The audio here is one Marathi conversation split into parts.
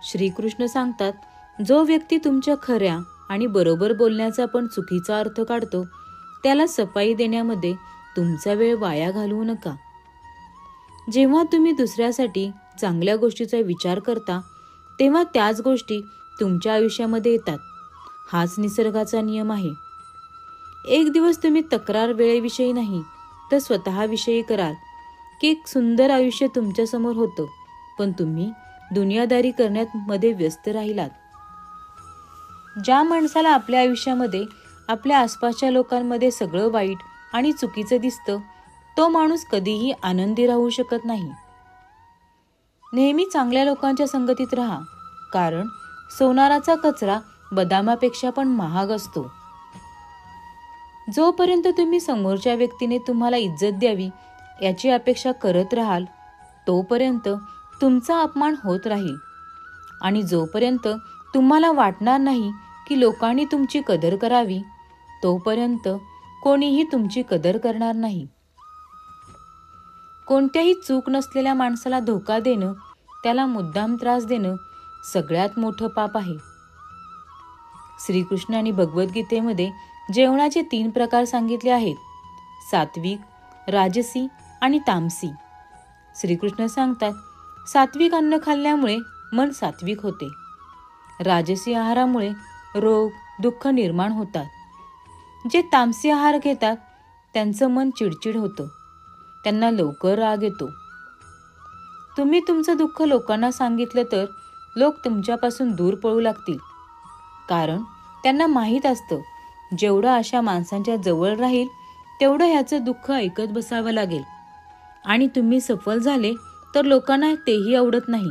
श्रीकृष्ण सांगतात, जो व्यक्ती तुमच्या खऱ्या आणि बरोबर बोलण्याचा पण चुकीचा अर्थ काढतो, त्याला सफाई देण्यामध्ये तुमचा वेळ वाया घालवू नका. जेव्हा तुम्ही दुसऱ्यासाठी चांगल्या गोष्टीचा विचार करता, तेव्हा त्याच गोष्टी तुमच्या आयुष्यामध्ये येतात. हाच निसर्गाचा नियम आहे. एक दिवस तुम्ही तक्रार वेळेविषयी नाही तर स्वतःविषयी कराल की एक सुंदर आयुष्य तुमच्यासमोर होतं, पण तुम्ही दुनियादारी करण्यात मध्ये व्यस्त राहिलात. ज्या माणसाला आपल्या आयुष्यामध्ये आपल्या आसपासच्या लोकांमध्ये सगळं वाईट आणि चुकीचं दिसतं, तो माणूस कधीही आनंदी राहू शकत नाही. नेहमी चांगल्या लोकांच्या संगतीत राहा, कारण सोनाराचा कचरा बदामापेक्षा पण महाग असतो. जोपर्यंत तुम्ही समोरच्या व्यक्तीने तुम्हाला इज्जत द्यावी याची अपेक्षा करत राहाल, तोपर्यंत तुमचा अपमान होत राहील. आणि जोपर्यंत तुम्हाला वाटणार नाही की लोकांनी तुमची कदर करावी, तोपर्यंत कोणीही तुमची कदर करणार नाही. कोणत्याही चूक नसलेल्या माणसाला धोका देणं, त्याला मुद्दाम त्रास देणं सगळ्यात मोठं पाप आहे. श्रीकृष्णाने भगवद्गीतेमध्ये जेवणाचे 3 प्रकार सांगितले आहेत: सात्विक, राजसी आणि तामसी. श्रीकृष्ण सांगतात, सात्विक अन्न खाल्ल्यामुळे मन सात्विक होते. राजसी आहारामुळे रोग, दुःख निर्माण होतात. जे तामसी आहार घेतात त्यांचं मन चिडचिड होतं, त्यांना लवकर राग येतो. तुम्ही तुमचं दुःख लोकांना सांगितलं तर लोक तुमच्यापासून दूर पळू लागतील, कारण त्यांना माहीत असतं जेवढं अशा माणसांच्या जवळ राहील तेवढं ह्याचं दुःख ऐकत बसावं लागेल. आणि तुम्ही सफल झाले तर लोकांना तेही आवडत नाही.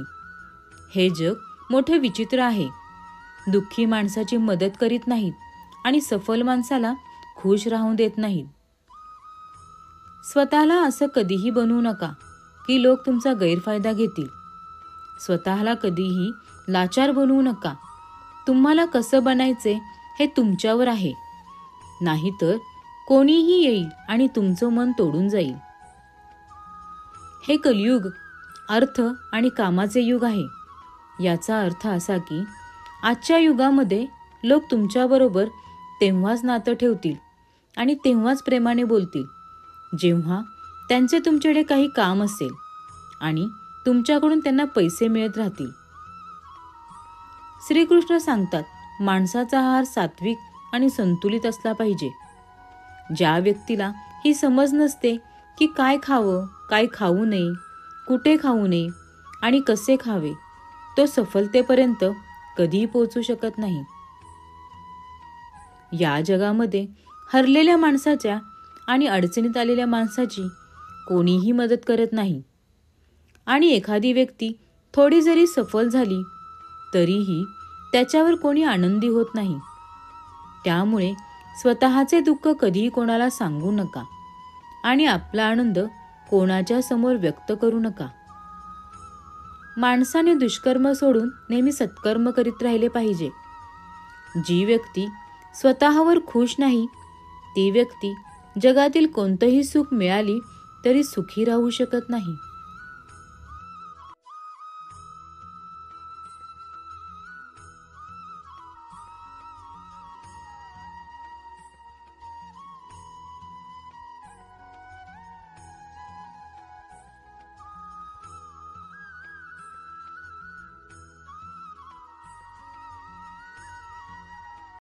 हे जग मोठे विचित्र आहे. दुःखी माणसाची मदत करीत नाहीत आणि सफल माणसाला खुश राहू देत नाहीत. स्वतःला असं कधीही बनवू नका की लोक तुमचा गैरफायदा घेतील. स्वतःला कधीही लाचार बनवू नका. तुम्हाला कसं बनायचे हे तुमच्यावर आहे, नाहीतर कोणीही येईल आणि तुमचं मन तोडून जाईल. हे कलियुग अर्थ आणि कामाचे युग आहे. याचा अर्थ असा की आजच्या युगामध्ये लोक तुमच्याबरोबर तेव्हाच नातं ठेवतील आणि तेव्हाच प्रेमाने बोलतील जेव्हा त्यांचे तुमच्याकडे काही काम असेल आणि तुमच्याकडून त्यांना पैसे मिळत राहतील. श्रीकृष्ण सांगतात, माणसाचा आहार सात्विक आणि संतुलित असला पाहिजे. ज्या व्यक्तीला ही समज नसते की काय खावं, काय खाऊ नये, कुठे खाऊ नये आणि कसे खावे, तो सफलतेपर्यंत कधीही पोहोचू शकत नाही. या जगामध्ये हरलेल्या माणसाच्या आणि अडचणीत आलेल्या माणसाची कोणीही मदत करत नाही. आणि एखादी व्यक्ती थोडी जरी सफल झाली तरीही त्याच्यावर कोणी आनंदी होत नाही. त्यामुळे स्वतःचे दुःख कधीही कोणाला सांगू नका आणि आपला आनंद कोणाच्या समोर व्यक्त करू नका. माणसाने दुष्कर्म सोडून नेहमी सत्कर्म करीत राहिले पाहिजे. जी व्यक्ती स्वतःवर खुश नाही, ती व्यक्ती जगातील कोणतंही सुख मिळाली तरी सुखी राहू शकत नाही.